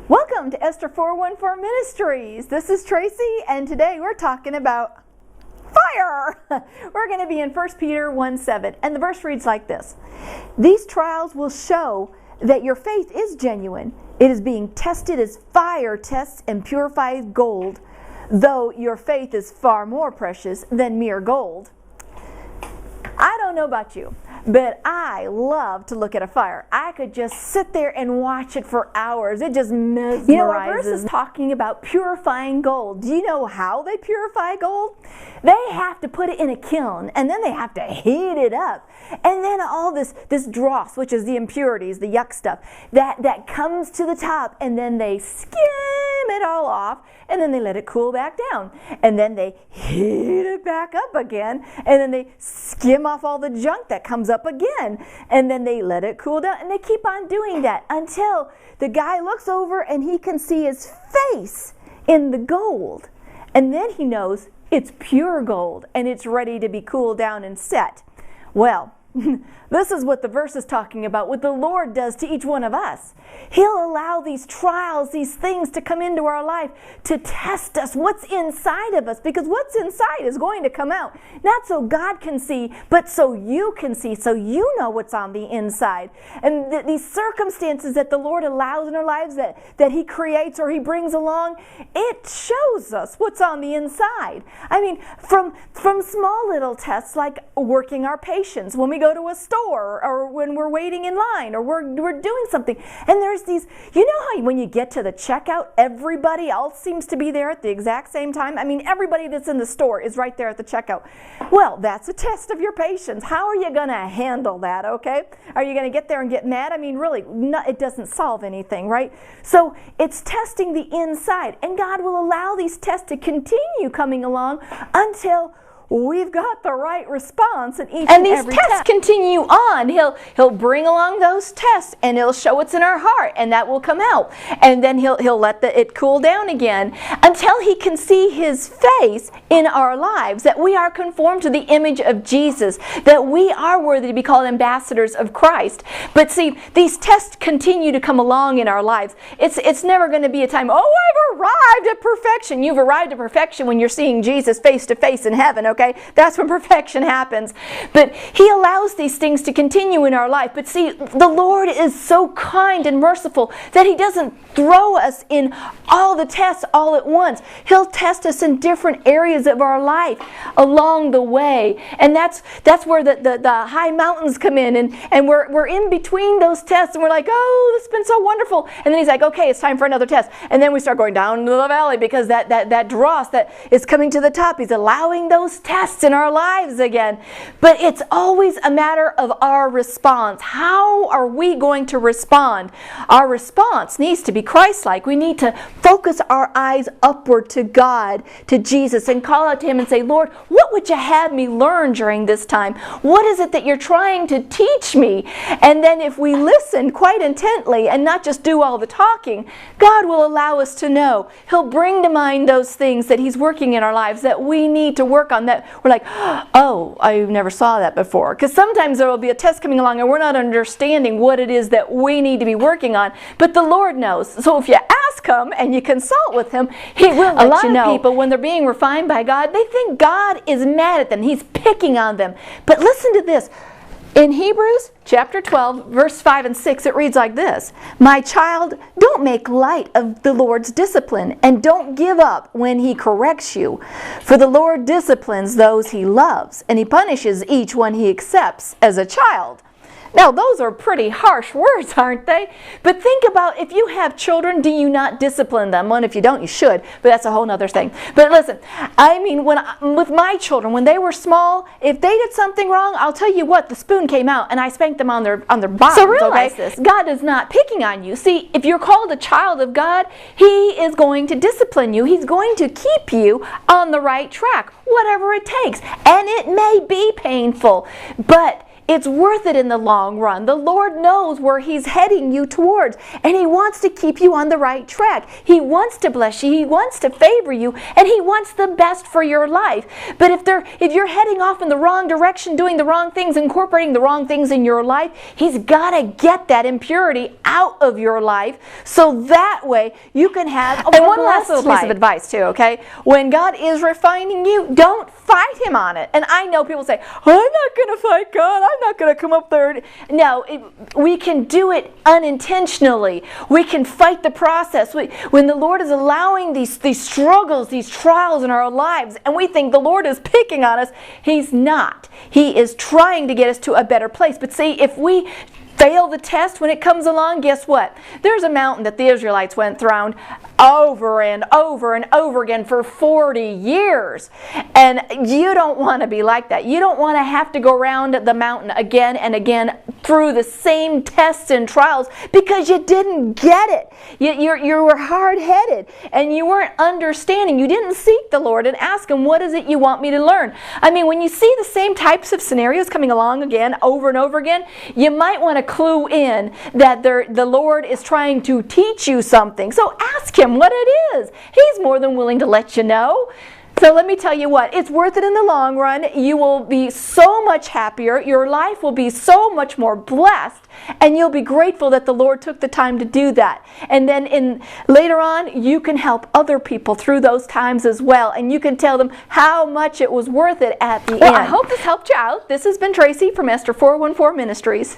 Welcome to Esther 414 Ministries. This is Tracy, and today we're talking about fire. We're going to be in 1 Peter 1:7, and the verse reads like this. These trials will show that your faith is genuine. It is being tested as fire tests and purifies gold, though your faith is far more precious than mere gold. I don't know about you, but I love to look at a fire. I could just sit there and watch it for hours. It just mesmerizes. You know, our verse is talking about purifying gold. Do you know how they purify gold? They have to put it in a kiln, and then they have to heat it up. And then all this dross, which is the impurities, the yuck stuff, that comes to the top, and then they skim it all off, and then they let it cool back down. And then they heat it back up again, and then they skim off all the junk that comes up again. And then they let it cool down, and they keep on doing that until the guy looks over and he can see his face in the gold. And then he knows it's pure gold, and it's ready to be cooled down and set. Well, this is what the verse is talking about, what the Lord does to each one of us. He'll allow these trials, these things to come into our life to test us, what's inside of us, because what's inside is going to come out. Not so God can see, but so you can see, so you know what's on the inside. And these circumstances that the Lord allows in our lives, that He creates or He brings along, it shows us what's on the inside. I mean, from small little tests like working our patience when we go to a store, or when we're waiting in line, or we're doing something, and there's these, you know how when you get to the checkout, everybody else seems to be there at the exact same time? I mean, everybody that's in the store is right there at the checkout. Well, that's a test of your patience. How are you going to handle that, okay? Are you going to get there and get mad? I mean, really, it doesn't solve anything, right? So it's testing the inside, and God will allow these tests to continue coming along until we've got the right response in each and every test. And these tests continue on. He'll bring along those tests, and He'll show what's in our heart, and that will come out. And then He'll let it cool down again until He can see His face in our lives, that we are conformed to the image of Jesus, that we are worthy to be called ambassadors of Christ. But see, these tests continue to come along in our lives. It's never going to be a time, oh, I've arrived at perfection. You've arrived at perfection when you're seeing Jesus face to face in heaven, okay? That's when perfection happens. But He allows these things to continue in our life. But see, the Lord is so kind and merciful that He doesn't throw us in all the tests all at once. He'll test us in different areas of our life along the way. And that's where the high mountains come in. And we're in between those tests, and we're like, oh, this has been so wonderful. And then He's like, okay, it's time for another test. And then we start going down to the valley because that dross that is coming to the top, He's allowing those tests in our lives again. But it's always a matter of our response. How are we going to respond? Our response needs to be Christ-like. We need to focus our eyes upward to God, to Jesus, and call out to Him and say, Lord, what would you have me learn during this time? What is it that you're trying to teach me? And then if we listen quite intently and not just do all the talking, God will allow us to know. He'll bring to mind those things that He's working in our lives that we need to work on, that we're like, oh, I never saw that before. Because sometimes there will be a test coming along and we're not understanding what it is that we need to be working on. But the Lord knows. So if you ask Him and you consult with Him, He will let you know. A lot of people, when they're being refined by God, they think God is mad at them. He's picking on them. But listen to this. In Hebrews chapter 12, verse 5 and 6, it reads like this. My child, don't make light of the Lord's discipline, and don't give up when He corrects you. For the Lord disciplines those He loves, and He punishes each one He accepts as a child. Now, those are pretty harsh words, aren't they? But think about, if you have children, do you not discipline them? Well, if you don't, you should, but that's a whole other thing. But listen, I mean, with my children, when they were small, if they did something wrong, I'll tell you what, the spoon came out, and I spanked them on their bottoms. So realize this, God is not picking on you. See, if you're called a child of God, He is going to discipline you. He's going to keep you on the right track, whatever it takes. And it may be painful, but it's worth it in the long run. The Lord knows where He's heading you towards, and He wants to keep you on the right track. He wants to bless you. He wants to favor you, and He wants the best for your life. But if you're heading off in the wrong direction, doing the wrong things, incorporating the wrong things in your life, He's got to get that impurity out out of your life, so that way you can have a And more one last blessed little piece life. of advice too, okay? When God is refining you, don't fight him on it. And I know people say, I'm not going to fight God. I'm not going to come up there. No, we can do it unintentionally. We can fight the process. When the Lord is allowing these struggles, these trials in our lives, and we think the Lord is picking on us, he's not. He is trying to get us to a better place. But see, if we fail the test when it comes along, guess what? There's a mountain that the Israelites went around over and over and over again for 40 years. And you don't want to be like that. You don't want to have to go around the mountain again and again through the same tests and trials because you didn't get it. You were hard-headed and you weren't understanding. You didn't seek the Lord and ask him, what is it you want me to learn? I mean, when you see the same types of scenarios coming along again over and over again, you might want to clue in that the Lord is trying to teach you something. So ask him what it is. He's more than willing to let you know. So let me tell you what, it's worth it in the long run. You will be so much happier. Your life will be so much more blessed. And you'll be grateful that the Lord took the time to do that. And then later on, you can help other people through those times as well. And you can tell them how much it was worth it at the end. Well, I hope this helped you out. This has been Tracy from Esther 414 Ministries.